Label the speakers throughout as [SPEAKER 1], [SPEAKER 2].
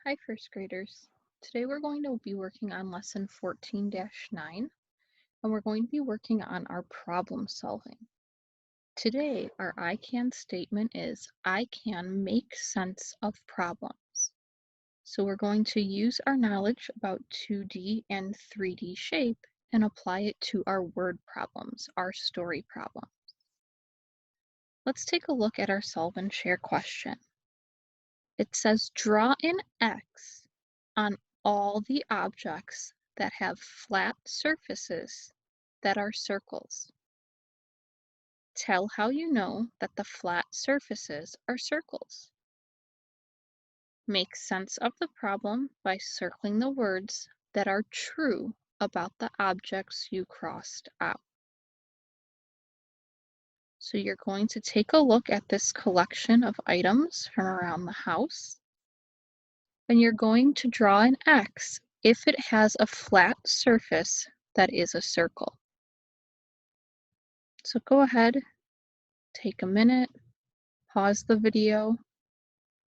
[SPEAKER 1] Hi, first graders. Today we're going to be working on lesson 14-9, and we're going to be working on our problem solving. Today, our I can statement is I can make sense of problems. So we're going to use our knowledge about 2D and 3D shape and apply it to our word problems, our story problem. Let's take a look at our solve and share question. It says draw an X on all the objects that have flat surfaces that are circles. Tell how you know that the flat surfaces are circles. Make sense of the problem by circling the words that are true about the objects you crossed out. So you're going to take a look at this collection of items from around the house, and you're going to draw an X if it has a flat surface that is a circle. So go ahead, take a minute, pause the video,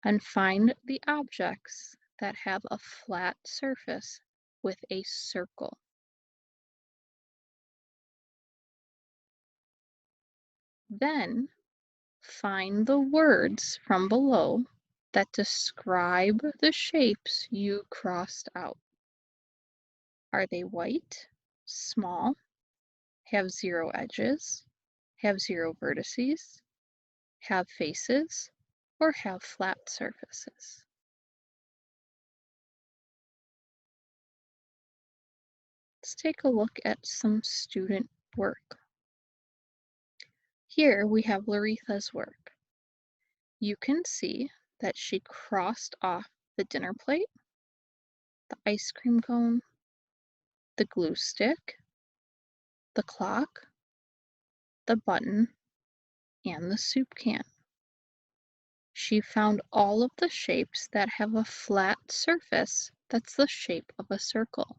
[SPEAKER 1] and find the objects that have a flat surface with a circle. Then find the words from below that describe the shapes you crossed out. Are they white, small, have zero edges, have zero vertices, have faces, or have flat surfaces? Let's take a look at some student work. Here we have Laritha's work. You can see that she crossed off the dinner plate, the ice cream cone, the glue stick, the clock, the button, and the soup can. She found all of the shapes that have a flat surface that's the shape of a circle.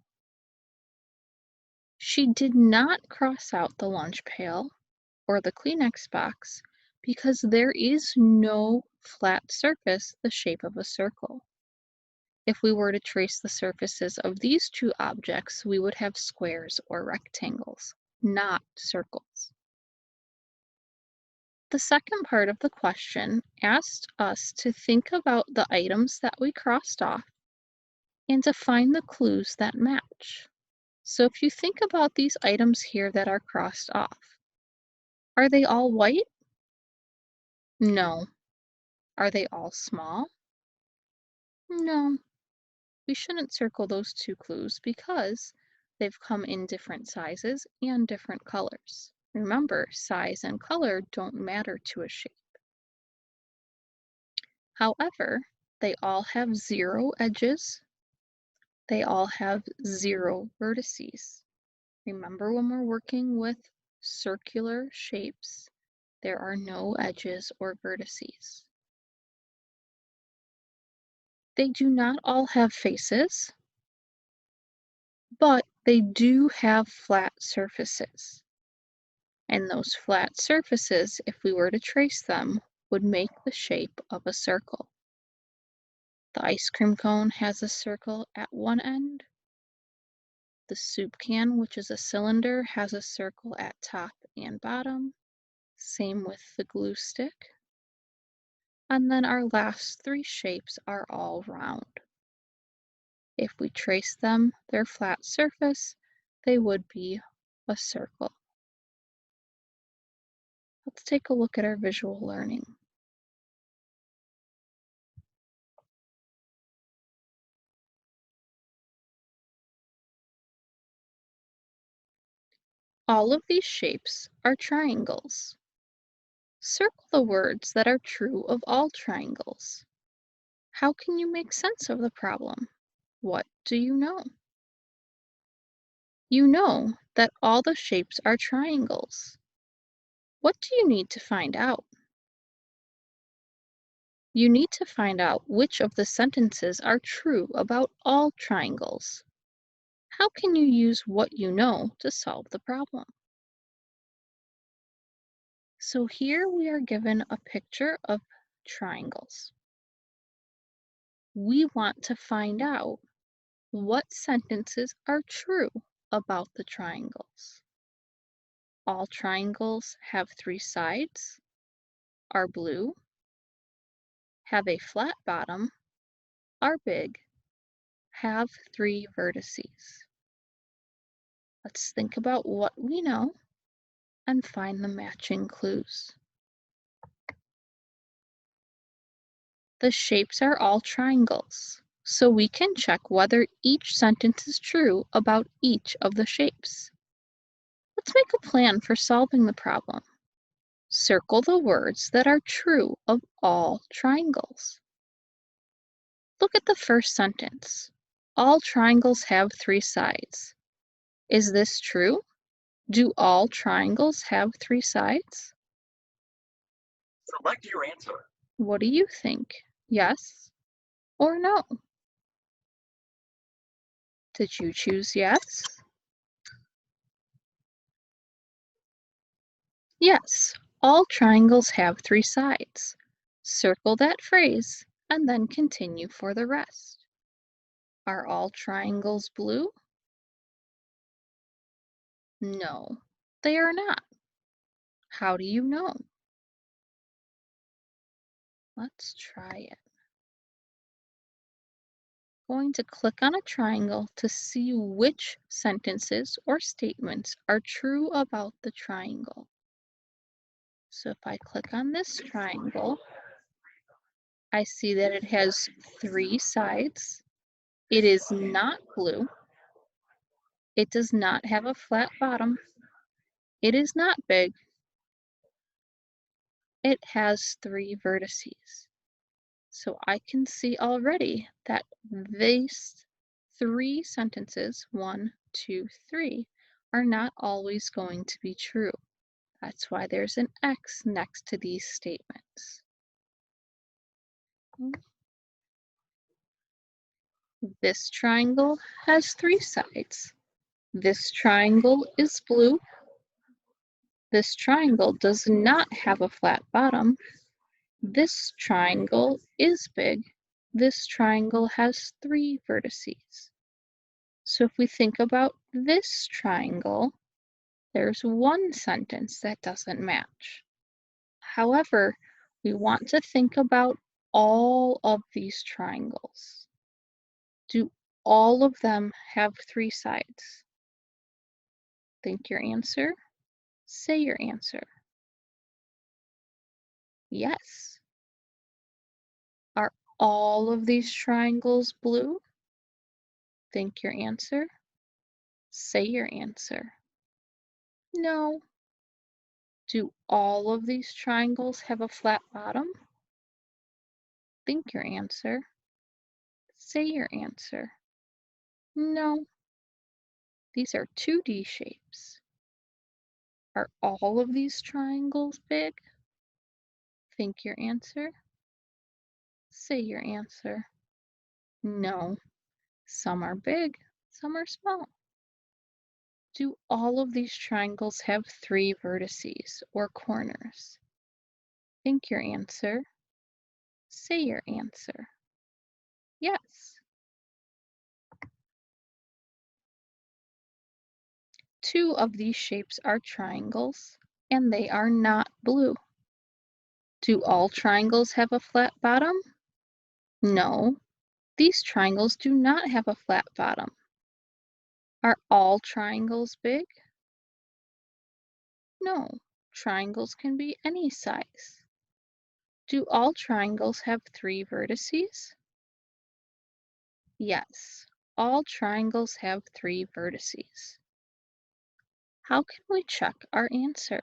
[SPEAKER 1] She did not cross out the lunch pail or the Kleenex box because there is no flat surface the shape of a circle. If we were to trace the surfaces of these two objects, we would have squares or rectangles, not circles. The second part of the question asked us to think about the items that we crossed off and to find the clues that match. So if you think about these items here that are crossed off, are they all white? No. Are they all small? No. We shouldn't circle those two clues because they've come in different sizes and different colors. Remember, size and color don't matter to a shape. However, they all have zero edges. They all have zero vertices. Remember, when we're working with circular shapes, there are no edges or vertices. They do not all have faces, but they do have flat surfaces. And those flat surfaces, if we were to trace them, would make the shape of a circle. The ice cream cone has a circle at one end. The soup can, which is a cylinder, has a circle at top and bottom. Same with the glue stick. And then our last three shapes are all round. If we trace them, their flat surface, they would be a circle. Let's take a look at our visual learning. All of these shapes are triangles. Circle the words that are true of all triangles. How can you make sense of the problem? What do you know? You know that all the shapes are triangles. What do you need to find out? You need to find out which of the sentences are true about all triangles. How can you use what you know to solve the problem? So here we are given a picture of triangles. We want to find out what sentences are true about the triangles. All triangles have three sides, are blue, have a flat bottom, are big, have three vertices. Let's think about what we know and find the matching clues. The shapes are all triangles, so we can check whether each sentence is true about each of the shapes. Let's make a plan for solving the problem. Circle the words that are true of all triangles. Look at the first sentence. All triangles have three sides. Is this true? Do all triangles have three sides?
[SPEAKER 2] Select your answer.
[SPEAKER 1] What do you think? Yes or no? Did you choose yes? Yes, all triangles have three sides. Circle that phrase and then continue for the rest. Are all triangles blue? No, they are not. How do you know? Let's try it. Going to click on a triangle to see which sentences or statements are true about the triangle. So if I click on this triangle, I see that it has three sides. It is not blue. It does not have a flat bottom. It is not big. It has three vertices. So I can see already that these three sentences, 1, 2, 3, are not always going to be true. That's why there's an X next to these statements. This triangle has three sides. This triangle is blue. This triangle does not have a flat bottom. This triangle is big. This triangle has three vertices. So if we think about this triangle, there's one sentence that doesn't match. However, we want to think about all of these triangles. Do all of them have three sides? Think your answer. Say your answer. Yes. Are all of these triangles blue? Think your answer. Say your answer. No. Do all of these triangles have a flat bottom? Think your answer. Say your answer. No. These are 2D shapes. Are all of these triangles big? Think your answer. Say your answer. No. Some are big, some are small. Do all of these triangles have three vertices or corners? Think your answer. Say your answer. Yes. Two of these shapes are triangles, and they are not blue. Do all triangles have a flat bottom? No, these triangles do not have a flat bottom. Are all triangles big? No, triangles can be any size. Do all triangles have three vertices? Yes, all triangles have three vertices. How can we check our answer?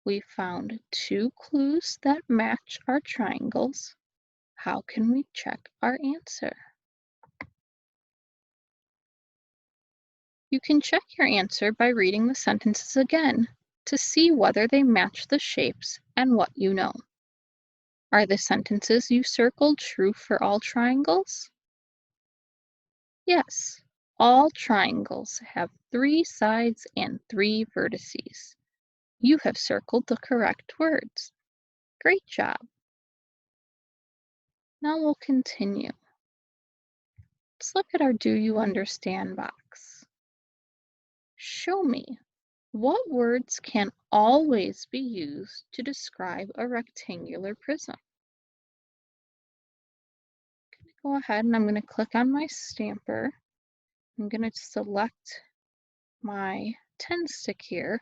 [SPEAKER 1] We found two clues that match our triangles. How can we check our answer? You can check your answer by reading the sentences again to see whether they match the shapes and what you know. Are the sentences you circled true for all triangles? Yes, all triangles have three sides and three vertices. You have circled the correct words. Great job. Now we'll continue. Let's look at our Do You Understand box. Show me what words can always be used to describe a rectangular prism. Go ahead and I'm going to click on my stamper. I'm going to select my 10 stick here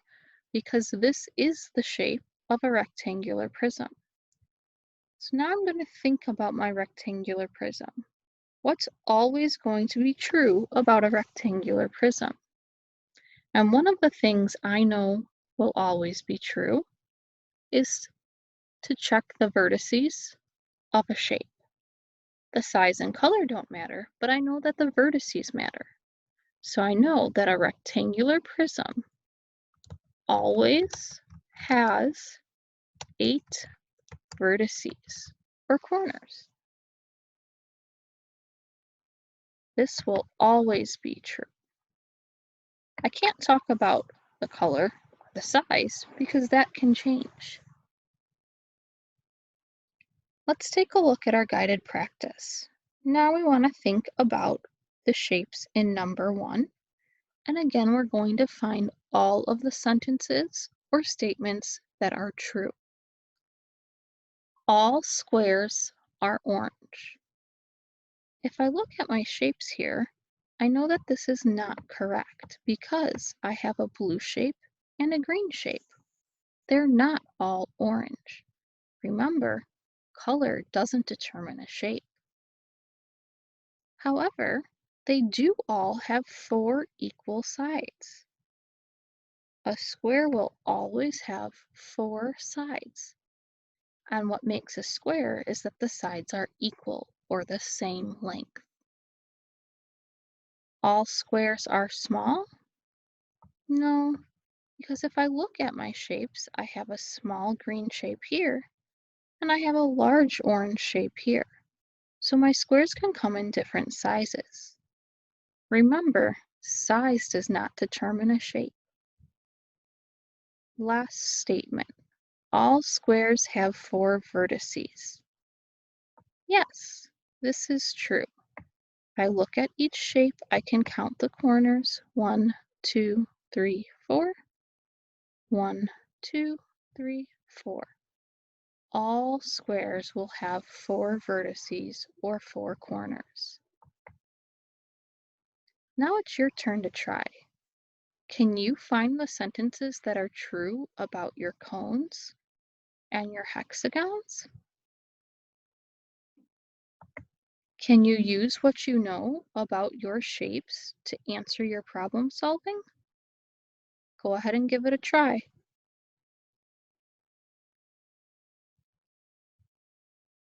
[SPEAKER 1] because this is the shape of a rectangular prism. So now I'm going to think about my rectangular prism. What's always going to be true about a rectangular prism? And one of the things I know will always be true is to check the vertices of a shape. The size and color don't matter, but I know that the vertices matter. So I know that a rectangular prism always has 8 vertices or corners. This will always be true. I can't talk about the color, the size, because that can change. Let's take a look at our guided practice. Now we want to think about the shapes in number 1. And again, we're going to find all of the sentences or statements that are true. All squares are orange. If I look at my shapes here, I know that this is not correct because I have a blue shape and a green shape. They're not all orange. Remember, color doesn't determine a shape. However, they do all have 4 equal sides. A square will always have 4 sides. And what makes a square is that the sides are equal or the same length. All squares are small? No, because if I look at my shapes, I have a small green shape here, and I have a large orange shape here. So my squares can come in different sizes. Remember, size does not determine a shape. Last statement. All squares have 4 vertices. Yes, this is true. If I look at each shape, I can count the corners. 1, 2, 3, 4. 1, 2, 3, 4. All squares will have 4 vertices or 4 corners. Now it's your turn to try. Can you find the sentences that are true about your cones and your hexagons? Can you use what you know about your shapes to answer your problem solving? Go ahead and give it a try.